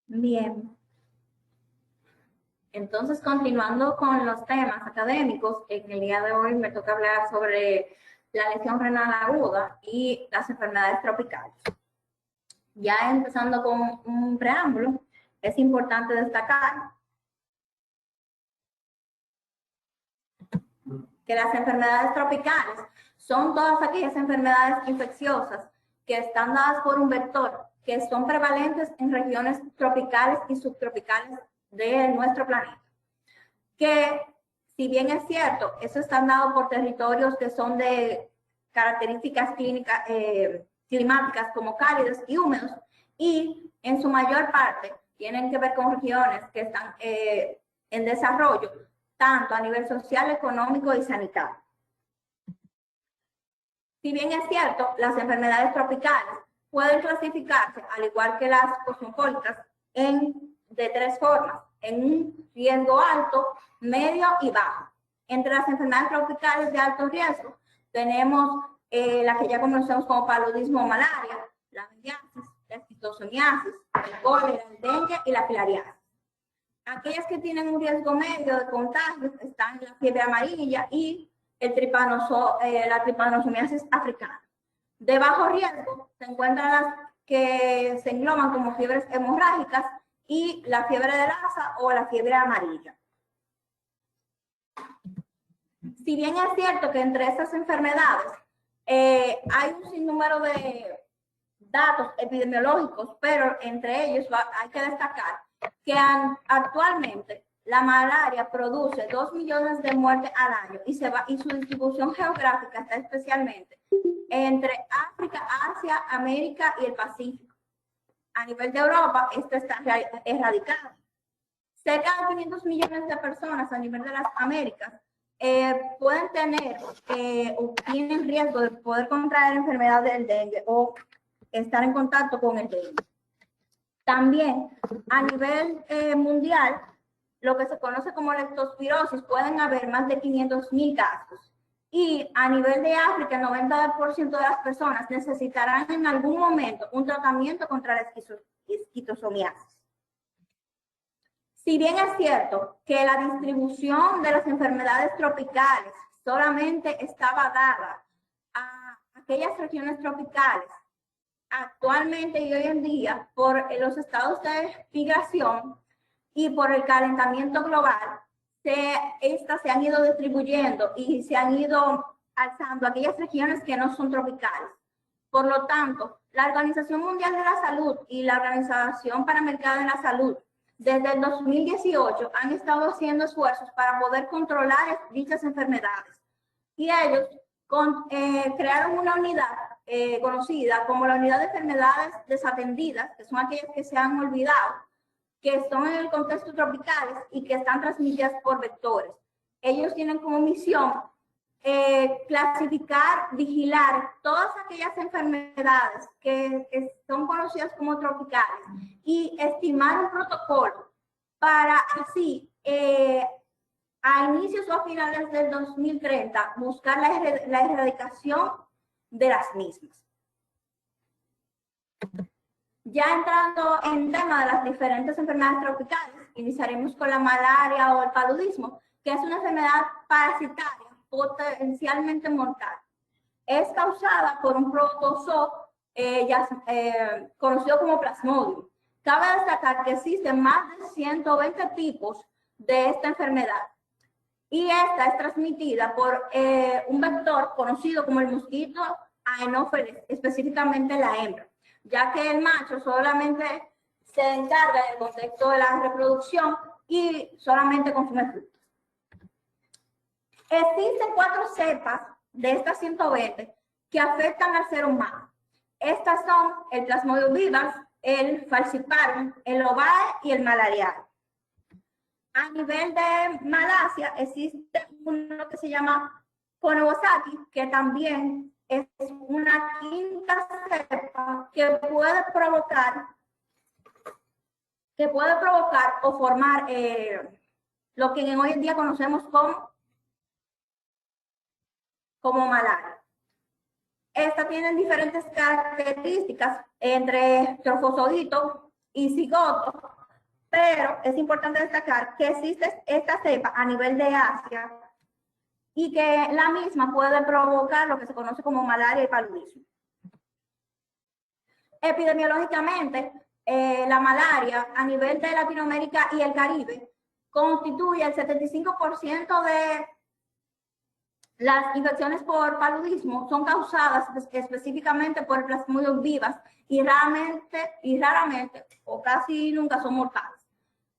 Bien. Entonces, continuando con los temas académicos, en el día de hoy me toca hablar sobre la lesión renal aguda y las enfermedades tropicales. Ya empezando con un preámbulo, es importante destacar que las enfermedades tropicales son todas aquellas enfermedades infecciosas que están dadas por un vector, que son prevalentes en regiones tropicales y subtropicales de nuestro planeta. Que, si bien es cierto, eso están dados por territorios que son de características climáticas como cálidos y húmedos, y en su mayor parte tienen que ver con regiones que están en desarrollo, tanto a nivel social, económico y sanitario. Si bien es cierto, las enfermedades tropicales pueden clasificarse, al igual que las cosmopolitas, de tres formas: en un riesgo alto, medio y bajo. Entre las enfermedades tropicales de alto riesgo tenemos la que ya conocemos como paludismo o malaria, la mendiasis, la esquistosomiasis, el cólera, el dengue y la filariasis. Aquellas que tienen un riesgo medio de contagio están la fiebre amarilla y la tripanosomiasis africana. De bajo riesgo se encuentran las que se engloban como fiebres hemorrágicas y la fiebre de Lassa o la fiebre amarilla. Si bien es cierto que entre estas enfermedades hay un sinnúmero de datos epidemiológicos, pero entre ellos hay que destacar que actualmente la malaria produce 2 millones de muertes al año y su distribución geográfica está especialmente entre África, Asia, América y el Pacífico. A nivel de Europa, esto está erradicado. Cerca de 500 millones de personas a nivel de las Américas pueden tener o tienen riesgo de poder contraer enfermedad del dengue o estar en contacto con el dengue. También a nivel mundial, lo que se conoce como leptospirosis, pueden haber más de 500.000 casos. Y a nivel de África, el 90% de las personas necesitarán en algún momento un tratamiento contra la esquistosomiasis. Si bien es cierto que la distribución de las enfermedades tropicales solamente estaba dada a aquellas regiones tropicales, actualmente y hoy en día, por los estados de migración y por el calentamiento global, estas se han ido distribuyendo y se han ido alzando aquellas regiones que no son tropicales. Por lo tanto, la Organización Mundial de la Salud y la Organización Panamericana de la Salud desde el 2018 han estado haciendo esfuerzos para poder controlar dichas enfermedades. Y ellos crearon una unidad conocida como la Unidad de Enfermedades Desatendidas, que son aquellas que se han olvidado, que son en el contexto tropicales y que están transmitidas por vectores. Ellos tienen como misión clasificar, vigilar todas aquellas enfermedades que son conocidas como tropicales y estimar un protocolo para así a inicios o a finales del 2030 buscar la erradicación de las mismas. Ya entrando en tema de las diferentes enfermedades tropicales, iniciaremos con la malaria o el paludismo, que es una enfermedad parasitaria potencialmente mortal. Es causada por un protozoo conocido como Plasmodium. Cabe destacar que existen más de 120 tipos de esta enfermedad y esta es transmitida por un vector conocido como el mosquito Anopheles, específicamente la hembra, ya que el macho solamente se encarga del contexto de la reproducción y solamente consume frutos. Existen 4 cepas de estas 120 que afectan al ser humano. Estas son el Plasmodium vivax, el falciparum, el ovae y el malarial. A nivel de malasia existe uno que se llama Conobosaki, que también es una quinta cepa que puede provocar o formar lo que hoy en día conocemos como malaria. Esta tiene diferentes características entre trofosodito y cigoto, pero es importante destacar que existe esta cepa a nivel de Asia y que la misma puede provocar lo que se conoce como malaria y paludismo. Epidemiológicamente, la malaria a nivel de Latinoamérica y el Caribe constituye el 75% de las infecciones por paludismo son causadas específicamente por plasmodium vivas y raramente o casi nunca son mortales.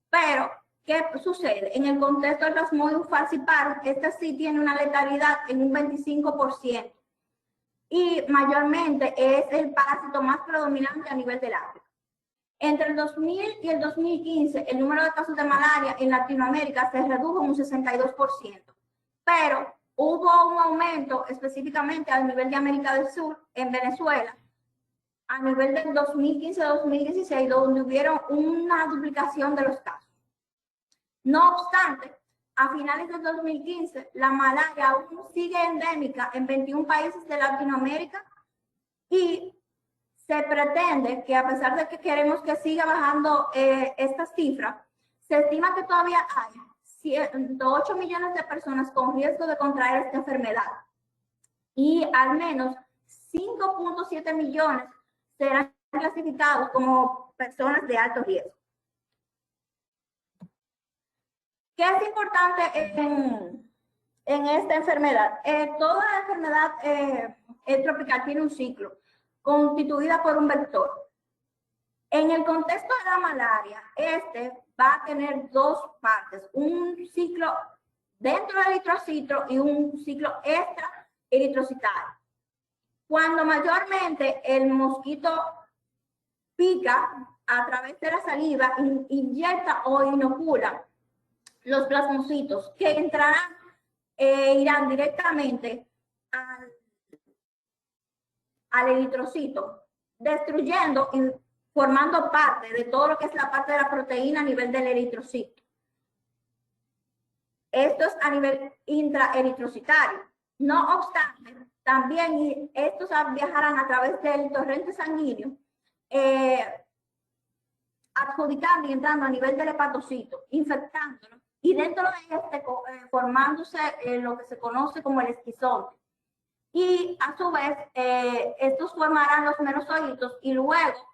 Pero, ¿qué sucede? En el contexto del Plasmodium falciparum, este sí tiene una letalidad en un 25% y mayormente es el parásito más predominante a nivel del África. Entre el 2000 y el 2015, el número de casos de malaria en Latinoamérica se redujo en un 62%, pero hubo un aumento específicamente a nivel de América del Sur, en Venezuela, a nivel del 2015-2016, donde hubieron una duplicación de los casos. No obstante, a finales del 2015, la malaria aún sigue endémica en 21 países de Latinoamérica y se pretende que, a pesar de que queremos que siga bajando estas cifras, se estima que todavía hay 108 millones de personas con riesgo de contraer esta enfermedad y al menos 5.7 millones serán clasificados como personas de alto riesgo. ¿Qué es importante en esta enfermedad? Toda enfermedad tropical tiene un ciclo constituida por un vector. En el contexto de la malaria, este va a tener dos partes, un ciclo dentro del eritrocito y un ciclo extra eritrocitario. Cuando mayormente el mosquito pica a través de la saliva, inyecta o inocula los plasmocitos que entrarán, irán directamente al eritrocito, destruyendo y formando parte de todo lo que es la parte de la proteína a nivel del eritrocito. Esto es a nivel intraeritrocitario. No obstante, también estos viajarán a través del torrente sanguíneo, adjudicando y entrando a nivel del hepatocito, infectándolo, y dentro de este formándose lo que se conoce como el esquizonte. Y a su vez, estos formarán los merozoitos y luego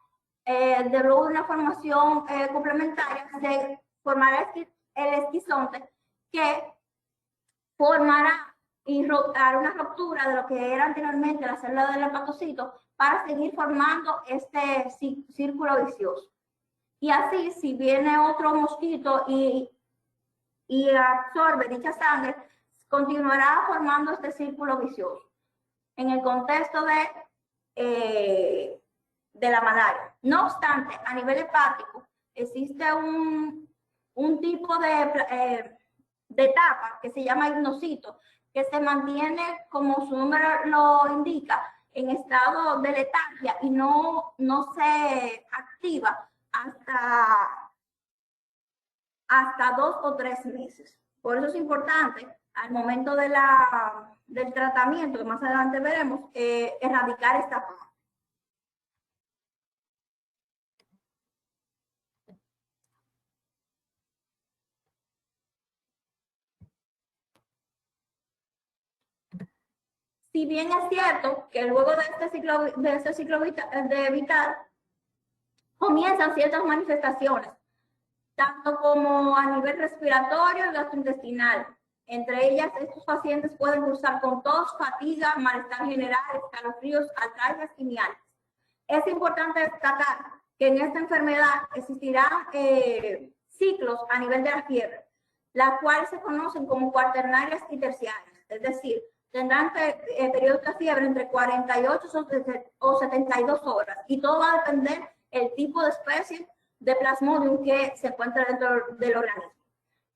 de una formación complementaria se formará el esquizonte que formará y hará una ruptura de lo que era anteriormente la célula del hepatocito para seguir formando este círculo vicioso. Y así, si viene otro mosquito y absorbe dicha sangre, continuará formando este círculo vicioso. En el contexto de la malaria. No obstante, a nivel hepático, existe un tipo de etapa que se llama hipnocito, que se mantiene, como su nombre lo indica, en estado de letargia y no se activa hasta 2 o 3 meses. Por eso es importante, al momento del tratamiento, que más adelante veremos, erradicar esta parte. Si bien es cierto que luego de este ciclo vital comienzan ciertas manifestaciones, tanto como a nivel respiratorio y gastrointestinal. Entre ellas, estos pacientes pueden cursar con tos, fatiga, malestar general, escalofríos, artralgias y mialgias. Es importante destacar que en esta enfermedad existirán ciclos a nivel de la fiebre, las cuales se conocen como cuaternarias y terciarias, es decir, tendrán periodos de fiebre entre 48 o 72 horas y todo va a depender el tipo de especie de Plasmodium que se encuentra dentro del organismo.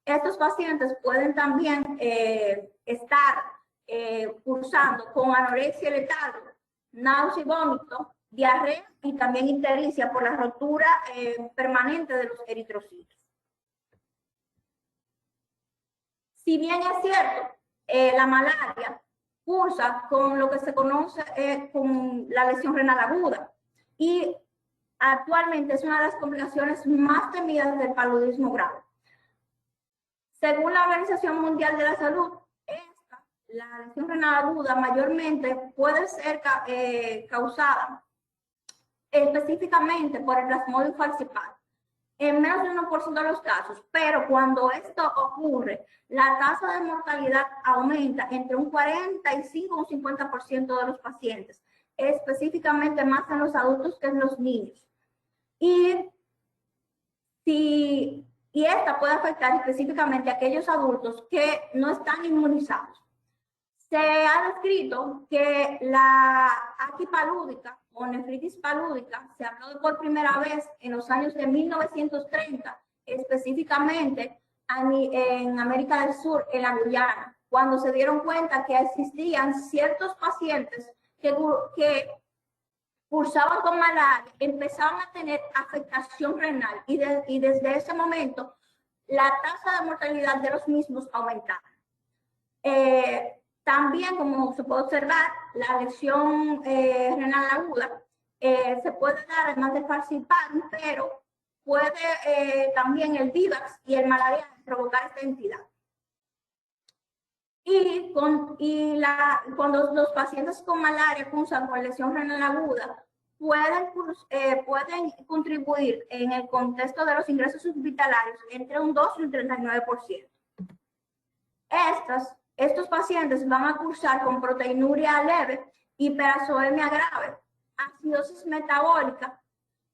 Estos pacientes pueden también estar cursando con anorexia y letargo, náusea y vómito, diarrea y también ictericia por la rotura permanente de los eritrocitos. Si bien es cierto, la malaria cursa con lo que se conoce como la lesión renal aguda y actualmente es una de las complicaciones más temidas del paludismo grave. Según la Organización Mundial de la Salud, la lesión renal aguda mayormente puede ser causada específicamente por el Plasmodium falciparum en menos de 1% de los casos, pero cuando esto ocurre, la tasa de mortalidad aumenta entre un 45 y un 50% de los pacientes, específicamente más en los adultos que en los niños. Y esta puede afectar específicamente a aquellos adultos que no están inmunizados. Se ha descrito que la aquis palúdica o nefritis palúdica se habló por primera vez en los años de 1930, específicamente en América del Sur, en la Guyana, cuando se dieron cuenta que existían ciertos pacientes que cursaban con malaria, empezaban a tener afectación renal y desde ese momento la tasa de mortalidad de los mismos aumentaba. También, como se puede observar, la lesión renal aguda se puede dar además del falciparum, pero puede también el vivax y el malaria provocar esta entidad. Cuando los pacientes con malaria cursan con lesión renal aguda, pueden contribuir en el contexto de los ingresos hospitalarios entre un 2 y un 39%. Estos pacientes van a cursar con proteinuria leve, hiperazoemia grave, acidosis metabólica.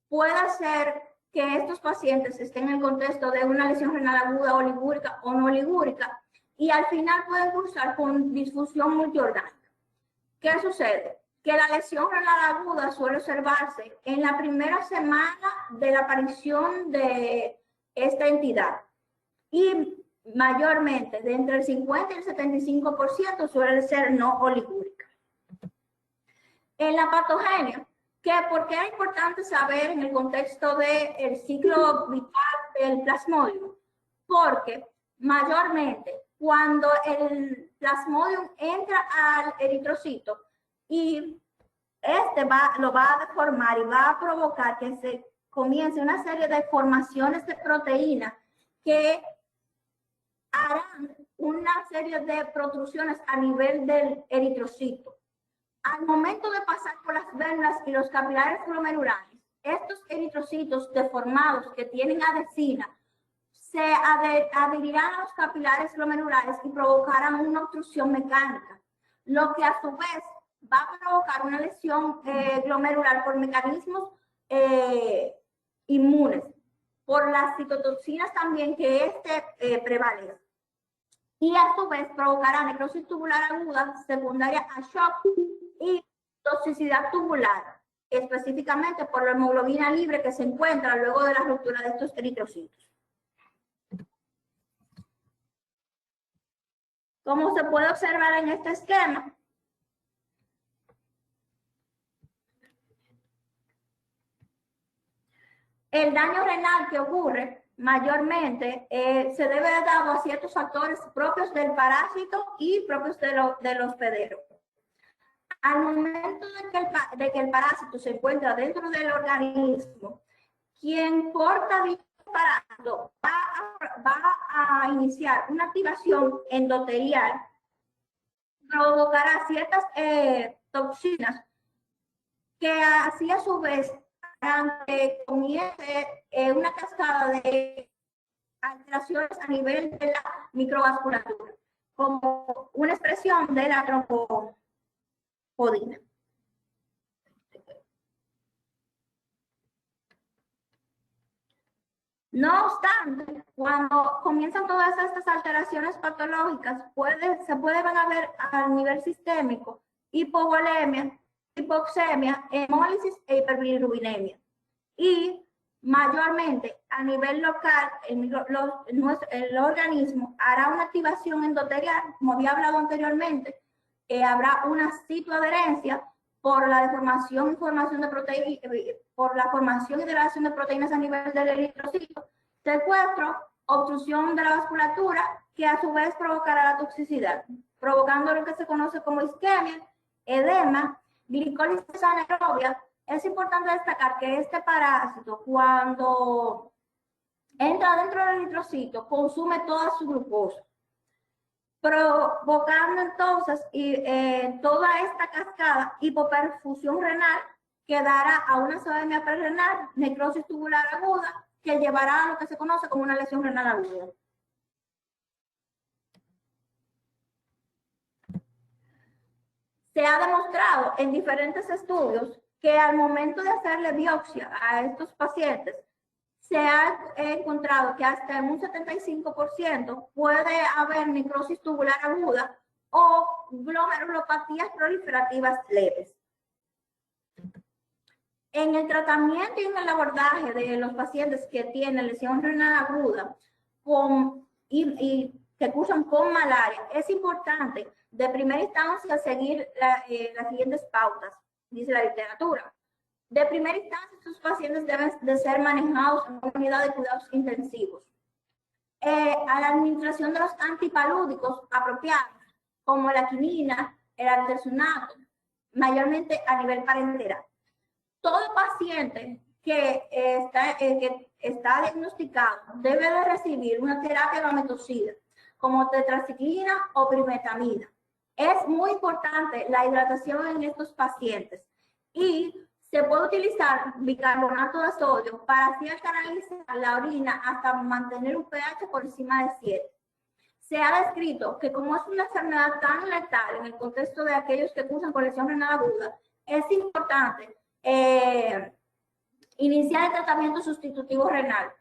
Puede ser que estos pacientes estén en el contexto de una lesión renal aguda oligúrica o no oligúrica y al final pueden cursar con disfunción multiorgánica. ¿Qué sucede? Que la lesión renal aguda suele observarse en la primera semana de la aparición de esta entidad y mayormente de entre el 50 y el 75% suele ser no oligúrica. En la patogenia, ¿por qué es importante saber en el contexto del ciclo vital del Plasmodium? Porque mayormente cuando el Plasmodium entra al eritrocito y lo va a deformar y va a provocar que se comience una serie de formaciones de proteínas que harán una serie de protrusiones a nivel del eritrocito. Al momento de pasar por las venas y los capilares glomerulares, estos eritrocitos deformados que tienen adhesina se adherirán a los capilares glomerulares y provocarán una obstrucción mecánica, lo que a su vez va a provocar una lesión glomerular por mecanismos inmunes, por las citotoxinas también que prevalece. Y a su vez provocará necrosis tubular aguda secundaria a shock y toxicidad tubular, específicamente por la hemoglobina libre que se encuentra luego de la ruptura de estos eritrocitos. Como se puede observar en este esquema, el daño renal que ocurre mayormente se debe dado a ciertos factores propios del parásito y propios del hospedero. Al momento de que el parásito se encuentra dentro del organismo, quien porta dicho parásito va a iniciar una activación endotelial, provocará ciertas toxinas que así a su vez harán que comience una cascada de alteraciones a nivel de la microvasculatura, como una expresión de la trombopodina. No obstante, cuando comienzan todas estas alteraciones patológicas, se pueden ver a nivel sistémico hipovolemia, hipoxemia, hemólisis e hiperbilirubinemia. Y mayormente a nivel local, el organismo hará una activación endotelial, como había hablado anteriormente, habrá una citoadherencia por la deformación y formación de proteínas, por la formación y degradación de proteínas a nivel del eritrocito, secuestro, obstrucción de la vasculatura, que a su vez provocará la toxicidad, provocando lo que se conoce como isquemia, edema, glicólisis anaerobia, Es importante destacar que este parásito, cuando entra dentro del eritrocito, consume toda su glucosa, provocando entonces toda esta cascada hipoperfusión renal que dará a una acidemia prerrenal, necrosis tubular aguda, que llevará a lo que se conoce como una lesión renal aguda. Se ha demostrado en diferentes estudios que al momento de hacerle biopsia a estos pacientes, se ha encontrado que hasta en un 75% puede haber necrosis tubular aguda o glomerulopatías proliferativas leves. En el tratamiento y en el abordaje de los pacientes que tienen lesión renal aguda y que cursan con malaria, es importante de primera instancia seguir las siguientes pautas, dice la literatura. De primera instancia, estos pacientes deben de ser manejados en una unidad de cuidados intensivos. A la administración de los antipalúdicos apropiados, como la quinina, el artesunato, mayormente a nivel parenteral. Todo paciente que está diagnosticado debe de recibir una terapia gametocida, como tetraciclina o primetamida. Es muy importante la hidratación en estos pacientes y se puede utilizar bicarbonato de sodio para así alcalinizar la orina hasta mantener un pH por encima de 7. Se ha descrito que como es una enfermedad tan letal en el contexto de aquellos que cursan con lesión renal aguda, es importante iniciar el tratamiento sustitutivo renal.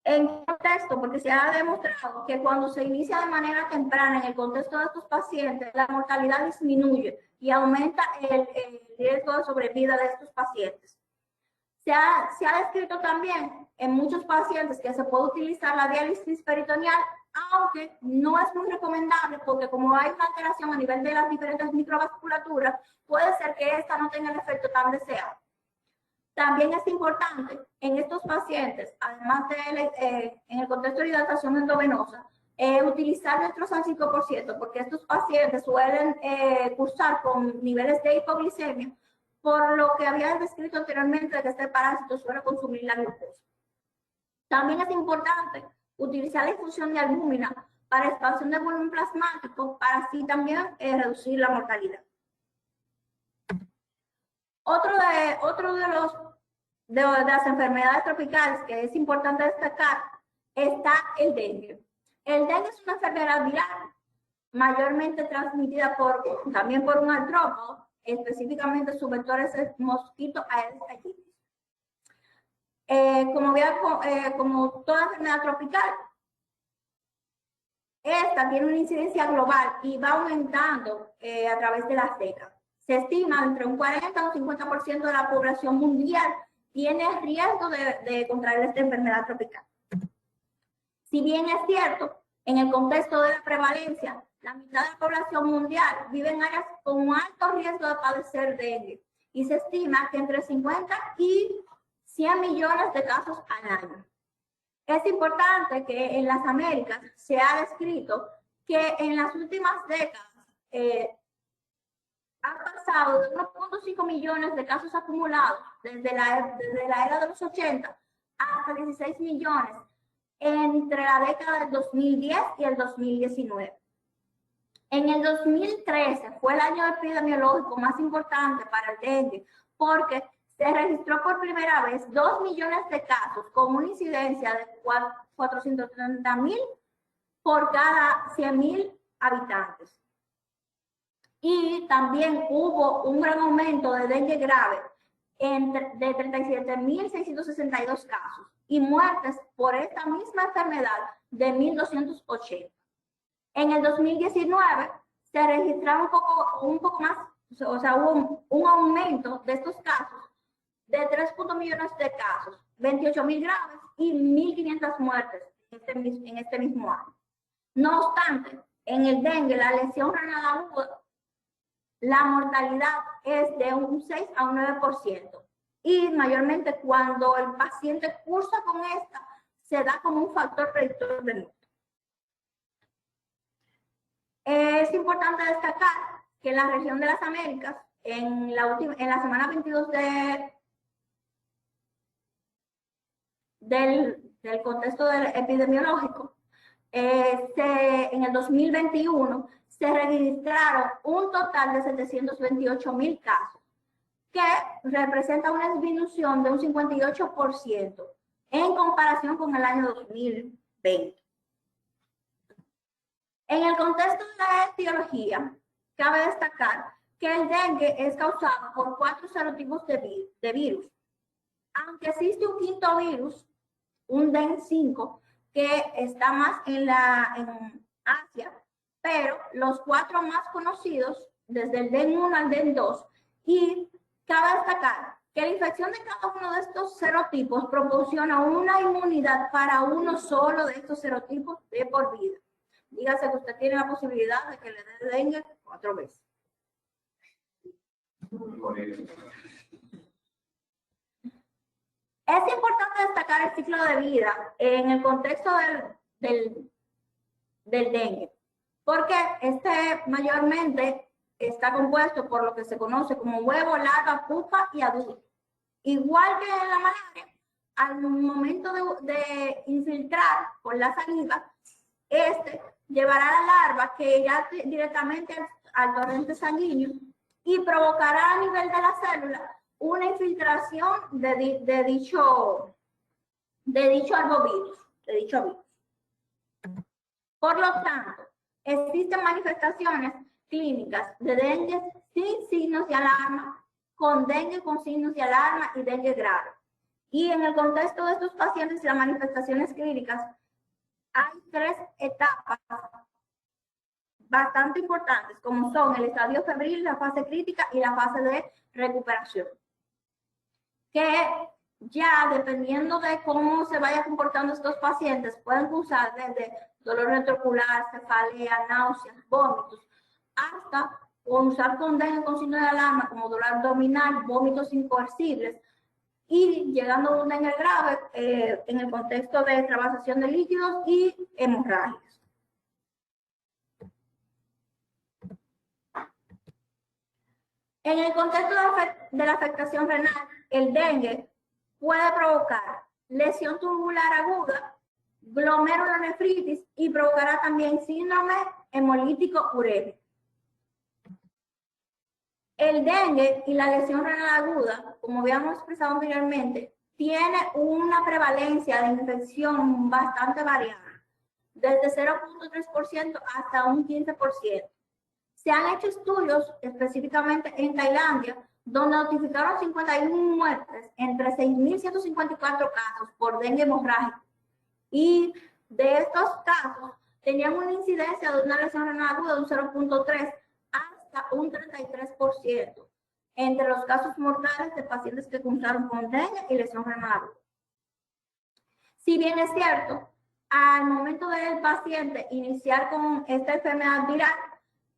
En contexto, porque se ha demostrado que cuando se inicia de manera temprana en el contexto de estos pacientes, la mortalidad disminuye y aumenta el riesgo de sobrevida de estos pacientes. Se ha descrito también en muchos pacientes que se puede utilizar la diálisis peritoneal, aunque no es muy recomendable porque como hay una alteración a nivel de las diferentes microvasculaturas, puede ser que esta no tenga el efecto tan deseado. También es importante en estos pacientes, además de en el contexto de hidratación endovenosa, utilizar nuestros 5%, porque estos pacientes suelen cursar con niveles de hipoglicemia, por lo que había descrito anteriormente de que este parásito suele consumir la glucosa. También es importante utilizar la infusión de albúmina para expansión de volumen plasmático, para así también reducir la mortalidad. Otro de las enfermedades tropicales que es importante destacar está el dengue. El dengue es una enfermedad viral, mayormente transmitida también por un artrópodo, específicamente su vector es el mosquito Aedes aegypti. Como toda enfermedad tropical, esta tiene una incidencia global y va aumentando a través de las décadas. Se estima entre un 40 o un 50% de la población mundial tiene riesgo de contraer esta enfermedad tropical. Si bien es cierto, en el contexto de la prevalencia, la mitad de la población mundial vive en áreas con un alto riesgo de padecer dengue y se estima que entre 50 y 100 millones de casos al año. Es importante que en las Américas se ha descrito que en las últimas décadas han pasado de 1.5 millones de casos acumulados desde la era de los 80 hasta 16 millones entre la década del 2010 y el 2019. En el 2013 fue el año epidemiológico más importante para el dengue porque se registró por primera vez 2 millones de casos con una incidencia de 430,000 por cada 100,000 habitantes. Y también hubo un gran aumento de dengue grave de 37,662 casos y muertes por esta misma enfermedad de 1,280. En el 2019 se registraron un poco más, o sea, hubo un aumento de estos casos de 3 millones de casos, 28,000 graves y 1,500 muertes en este mismo año. No obstante, en el dengue, la lesión renal aguda, la mortalidad es de un 6 a un 9%. Y mayormente cuando el paciente cursa con esta, se da como un factor predictor de muerte. Es importante destacar que en la región de las Américas en la semana 22 del contexto epidemiológico, en el 2021 se registraron un total de 728,000 casos, que representa una disminución de un 58% en comparación con el año 2020. En el contexto de la etiología, cabe destacar que el dengue es causado por 4 serotipos de virus, aunque existe un quinto virus, un DEN5, que está más en Asia, pero los 4 más conocidos, desde el DEN1 al DEN2, y cabe destacar que la infección de cada uno de estos serotipos proporciona una inmunidad para uno solo de estos serotipos de por vida. Dígase que usted tiene la posibilidad de que le dé dengue 4 veces. Es importante destacar el ciclo de vida en el contexto del dengue, porque este mayormente está compuesto por lo que se conoce como huevo, larva, pupa y adulto. Igual que en la malaria, al momento de infiltrar por la saliva, llevará la larva que irá directamente al torrente sanguíneo y provocará a nivel de la célula una infiltración de dicho arbovirus, Por lo tanto, existen manifestaciones clínicas de dengue sin signos de alarma, con dengue con signos de alarma y dengue grave. Y en el contexto de estos pacientes y las manifestaciones clínicas, hay 3 etapas bastante importantes, como son el estadio febril, la fase crítica y la fase de recuperación, que ya dependiendo de cómo se vaya comportando estos pacientes, pueden causar desde dolor retroocular, cefalea, náuseas, vómitos, hasta usar con dengue con signo de alarma como dolor abdominal, vómitos incoercibles, y llegando a un dengue grave en el contexto de extravasación de líquidos y hemorragias. En el contexto de la afectación renal, el dengue puede provocar lesión tubular aguda, glomerulonefritis y provocará también síndrome hemolítico urémico. El dengue y la lesión renal aguda, como habíamos expresado anteriormente, tiene una prevalencia de infección bastante variada, desde 0.3% hasta un 15%. Se han hecho estudios específicamente en Tailandia, donde notificaron 51 muertes entre 6.154 casos por dengue hemorrágico. Y de estos casos, tenían una incidencia de una lesión renal aguda de un 0.3 hasta un 33% entre los casos mortales de pacientes que cursaron con dengue y lesión renal aguda. Si bien es cierto, al momento del paciente iniciar con esta enfermedad viral,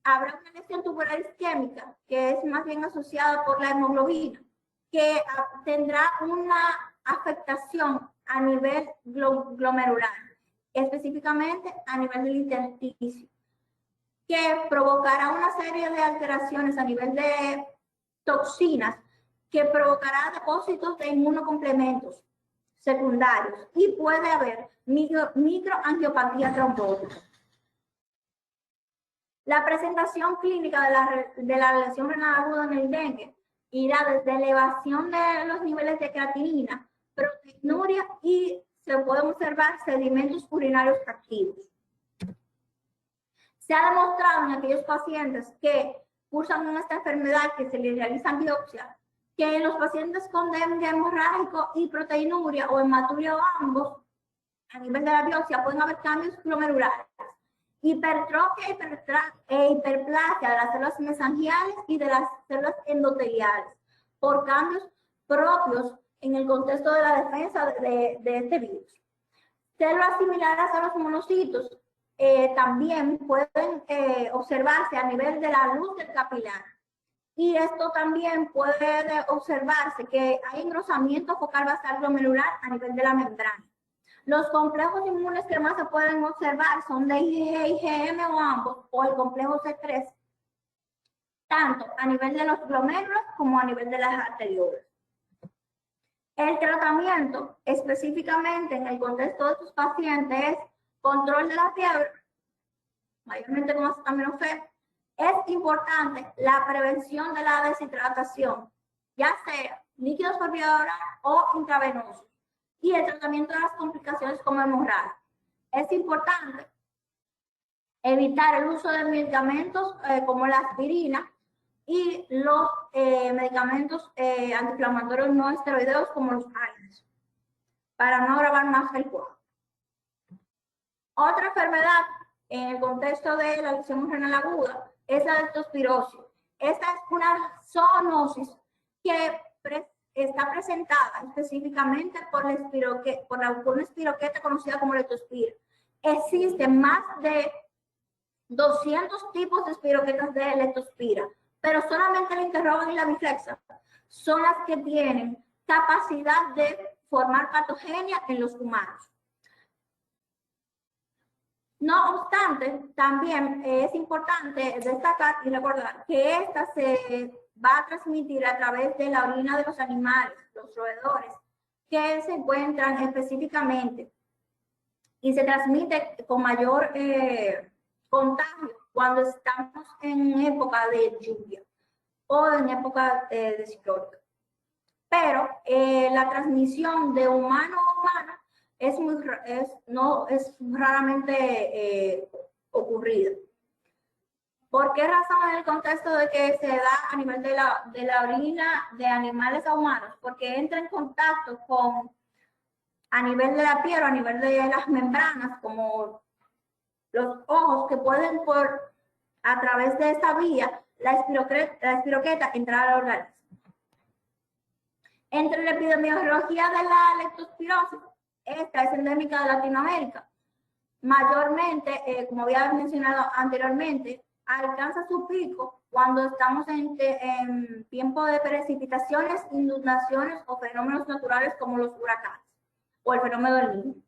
habrá una lesión tubular isquémica, que es más bien asociada por la hemoglobina, que tendrá una afectación a nivel glomerular, específicamente a nivel del intersticio, que provocará una serie de alteraciones a nivel de toxinas, que provocará depósitos de inmunocomplementos secundarios y puede haber microangiopatía trombótica. La presentación clínica de la lesión renal aguda en el dengue irá desde elevación de los niveles de creatinina, proteinuria y se pueden observar sedimentos urinarios activos. Se ha demostrado en aquellos pacientes que cursan con esta enfermedad, que se les realizan biopsias, que en los pacientes con dengue hemorrágico y proteinuria o hematuria o ambos, a nivel de la biopsia pueden haber cambios glomerulares, hipertrofia e hiperplasia de las células mesangiales y de las células endoteliales por cambios propios en el contexto de la defensa de este virus. Células similares a los monocitos también pueden observarse a nivel de la luz del capilar. Y esto también puede observarse que hay engrosamiento focal basal glomerular a nivel de la membrana. Los complejos inmunes que más se pueden observar son de IgG, IgM o ambos, o el complejo C3. tanto a nivel de los glomérulos como a nivel de las arteriolas. El tratamiento, específicamente en el contexto de estos pacientes, es control de la fiebre, mayormente con acetaminofén. Es importante la prevención de la deshidratación, ya sea líquidos por vía oral o intravenosos, y el tratamiento de las complicaciones como hemorragia. Es importante evitar el uso de medicamentos como la aspirina y los medicamentos antiinflamatorios no esteroideos como los AINES, para no agravar más el cuadro. Otra enfermedad en el contexto de la lesión renal aguda es la leptospirosis. Esta es una zoonosis que está presentada específicamente por una espiroqueta conocida como leptospira. Existen más de 200 tipos de espiroquetas de leptospira, pero solamente la interrogan y la biflexa son las que tienen capacidad de formar patogenia en los humanos. No obstante, también es importante destacar y recordar que esta se va a transmitir a través de la orina de los animales, los roedores, que se encuentran específicamente y se transmite con mayor contagio cuando estamos en época de lluvia o en época de ciclónica. Pero la transmisión de humano a humano es raramente ocurrida. ¿Por qué razón? En el contexto de que se da a nivel de la orina de animales a humanos? Porque entra en contacto con, a nivel de la piel o a nivel de las membranas, como los ojos, que pueden a través de esta vía, la espiroqueta entrar al organismo. Entre la epidemiología de la leptospirosis, esta es endémica de Latinoamérica. Mayormente, como había mencionado anteriormente, alcanza su pico cuando estamos en tiempo de precipitaciones, inundaciones o fenómenos naturales como los huracanes o el fenómeno del Niño.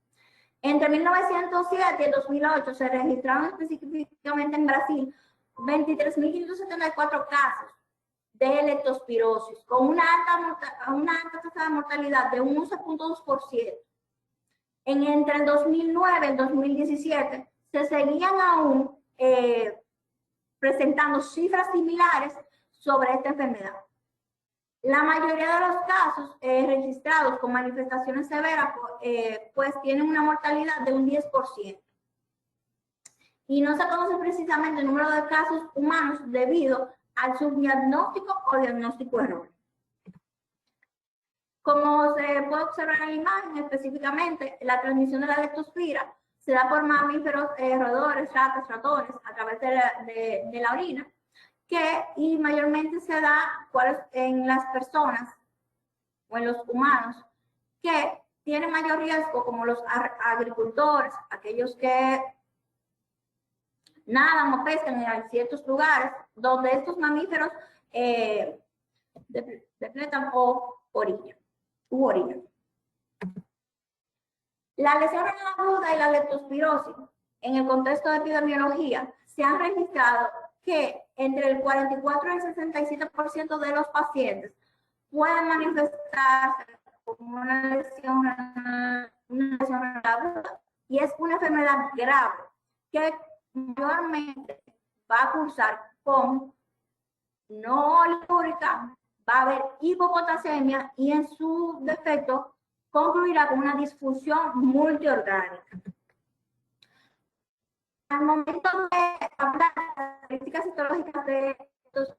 Entre 1907 y 2008 se registraron específicamente en Brasil 23.574 casos de leptospirosis, con una alta tasa de mortalidad de un 11.2%. Entre el 2009 y el 2017 se seguían aún presentando cifras similares sobre esta enfermedad. La mayoría de los casos registrados con manifestaciones severas pues tienen una mortalidad de un 10%. Y no se conoce precisamente el número de casos humanos debido al subdiagnóstico o diagnóstico erróneo. Como se puede observar en la imagen, específicamente la transmisión de la leptospira se da por mamíferos, roedores, ratas, ratones, a través de la orina, y mayormente se da en las personas o en los humanos que tienen mayor riesgo, como los agricultores, aquellos que nadan o pescan en ciertos lugares donde estos mamíferos depletan o orinan. La lesión renal aguda y la leptospirosis, en el contexto de epidemiología, se han registrado que entre el 44 y el 67% de los pacientes pueden manifestarse como una lesión renal aguda, y es una enfermedad grave que mayormente va a cursar con no olíurica, va a haber hipopotasemia y en su defecto concluirá con una disfunción multiorgánica. Al momento de hablar de las características histológicas de estos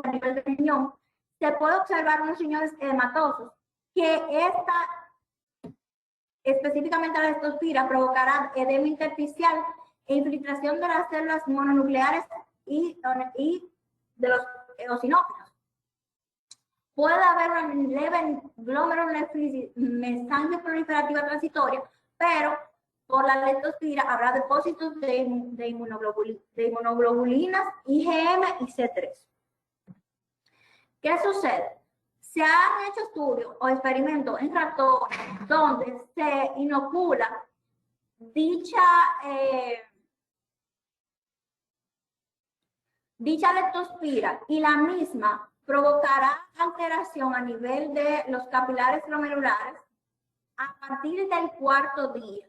a nivel de riñón, se puede observar unos riñones edematosos, que específicamente la leptospira provocará edema intersticial e infiltración de las células mononucleares y de los eosinófilos. Puede haber una leve glomerulonefritis proliferativa transitoria, pero por la leptospira habrá depósitos de inmunoglobulinas IgM y C3. ¿Qué sucede? Se han hecho estudios o experimentos en ratones donde se inocula dicha Dicha leptospira y la misma provocará alteración a nivel de los capilares glomerulares a partir del cuarto día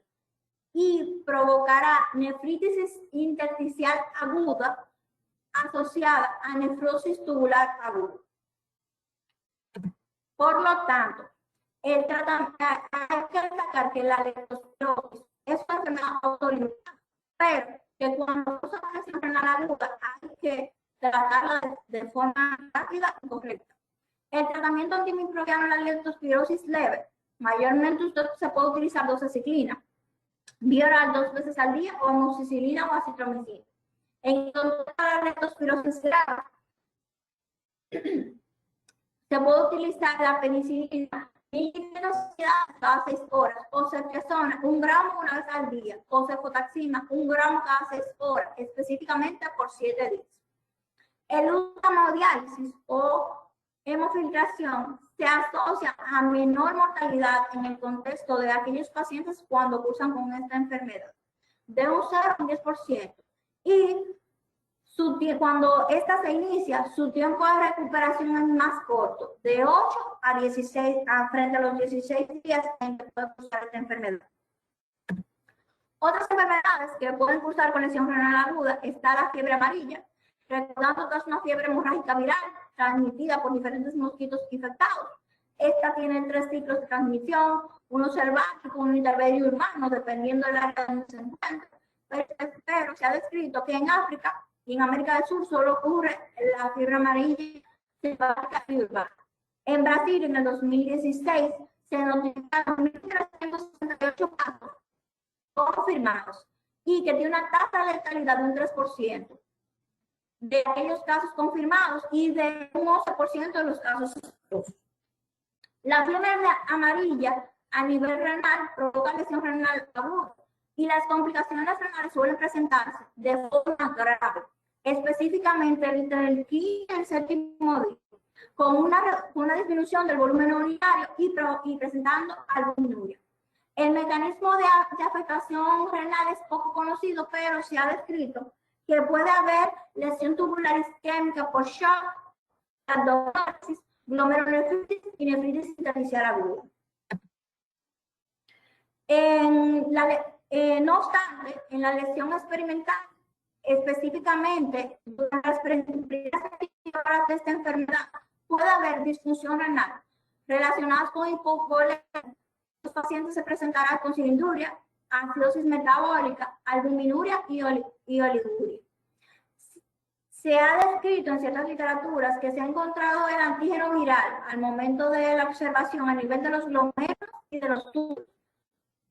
y provocará nefritis intersticial aguda asociada a nefrosis tubular aguda. Por lo tanto, el tratamiento, hay que destacar que la leptospirosis es una enfermedad autoinmune, pero que cuando se una lesión renal aguda hay que tratarla de forma rápida y correcta. El tratamiento antimicrobiano en la leptospirosis leve, mayormente usted se puede utilizar doxiciclina, vía oral 2 veces al día, o amoxicilina o acitromicina. En la leptospirosis grave, se puede utilizar la penicilina 1500 cada 6 horas, o ceftriaxona 1 gramo una vez al día, o cefotaxima 1 gramo cada 6 horas, específicamente por 7 días. El uso de hemodiálisis o hemofiltración se asocia a menor mortalidad en el contexto de aquellos pacientes cuando cursan con esta enfermedad, de un 0 a un 10%. Y cuando esta se inicia, su tiempo de recuperación es más corto, de 8 a 16, frente a los 16 días en que puede cursar esta enfermedad. Otras enfermedades que pueden cursar con lesión renal aguda está la fiebre amarilla, recordando que es una fiebre hemorrágica viral transmitida por diferentes mosquitos infectados. Esta tiene 3 ciclos de transmisión, uno selvático, uno intermedio y urbano, dependiendo del área donde se encuentre. Pero se ha descrito que en África y en América del Sur solo ocurre la fiebre amarilla selvática y urbana. En Brasil, en el 2016, se notificaron 1.368 casos confirmados y que tiene una tasa de letalidad de un 3% de aquellos casos confirmados y de un 11% de los casos sospechosos. La fiebre amarilla a nivel renal provoca lesión renal aguda y las complicaciones renales suelen presentarse de forma grave, específicamente entre el quinto y el séptimo día, con una disminución del volumen urinario y presentando albuminuria. El mecanismo de afectación renal es poco conocido, pero se ha descrito que puede haber lesión tubular isquémica por shock, abdominosis, glomerulonefritis y nefritis intersticial aguda. No obstante, en la lesión experimental, específicamente durante las primeras horas de esta enfermedad, puede haber disfunción renal relacionadas con hipovolemia. Los pacientes se presentarán con cilinduria, acidosis metabólica, albuminuria y oliguria. Se ha descrito en ciertas literaturas que se ha encontrado el antígeno viral al momento de la observación a nivel de los glomérulos y de los túbulos.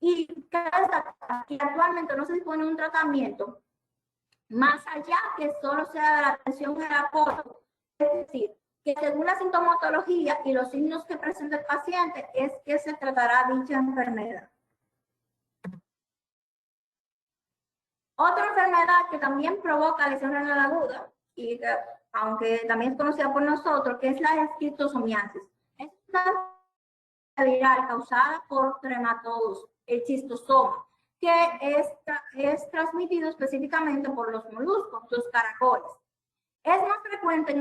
Y que actualmente no se dispone de un tratamiento más allá que solo sea de la atención al apoyo. Es decir, que según la sintomatología y los signos que presenta el paciente es que se tratará dicha enfermedad. Otra enfermedad que también provoca lesión renal aguda, y que, aunque también es conocida por nosotros, que es la esquistosomiasis. Es una enfermedad viral causada por trematodos, el schistosoma, que es transmitido específicamente por los moluscos, los caracoles. Es más frecuente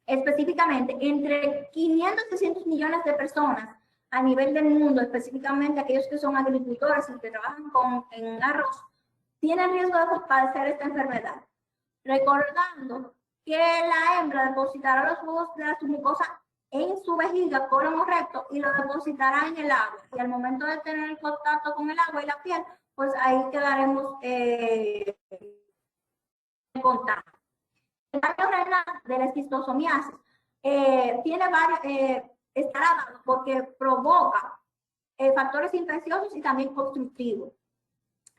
específicamente entre 500 y 600 millones de personas a nivel del mundo, específicamente aquellos que son agricultores y que trabajan en arroz, tienen riesgo de padecer esta enfermedad. Recordando que la hembra depositará los huevos de su mucosa en su vejiga, colon o recto, y lo depositará en el agua. Y al momento de tener contacto con el agua y la piel, pues ahí quedaremos en contacto. El daño renal de la esquistosomiasis tiene varios, está dado porque provoca factores infecciosos y también obstructivos,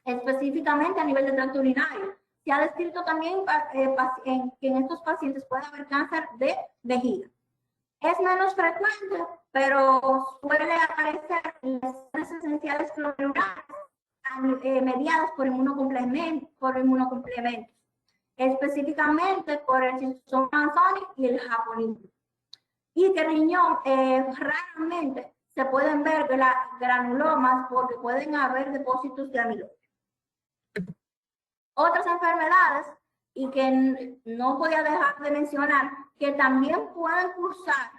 específicamente a nivel del tracto urinario. Se ha descrito también que en estos pacientes puede haber cáncer de vejiga. Es menos frecuente, pero suele aparecer en lesiones esenciales glomerulares mediadas por inmunocomplementos, específicamente por el schistosoma manzoni y el japonismo. Y que riñón raramente se pueden ver granulomas porque pueden haber depósitos de amiloide. Otras enfermedades, y que no podía dejar de mencionar, que también pueden cursar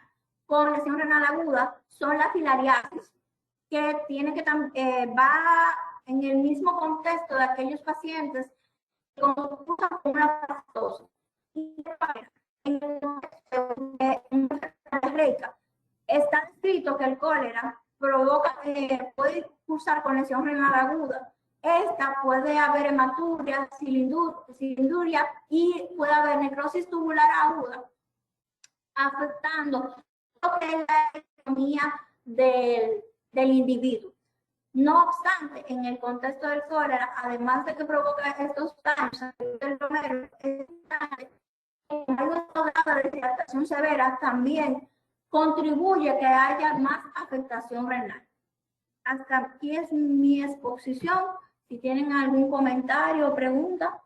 con lesión renal aguda, son la filariasis, que tiene que va en el mismo contexto de aquellos pacientes con una pastosa. Y en el contexto está descrito que el cólera provoca, puede cursar con lesión renal aguda. Esta puede haber hematuria, cilinduria y puede haber necrosis tubular aguda, afectando lo que es la economía del individuo. No obstante, en el contexto del cólera, además de que provoca estos daños del glomérulo, en alto grado de deshidratación severa, también contribuye a que haya más afectación renal. Hasta aquí es mi exposición. Si tienen algún comentario o pregunta.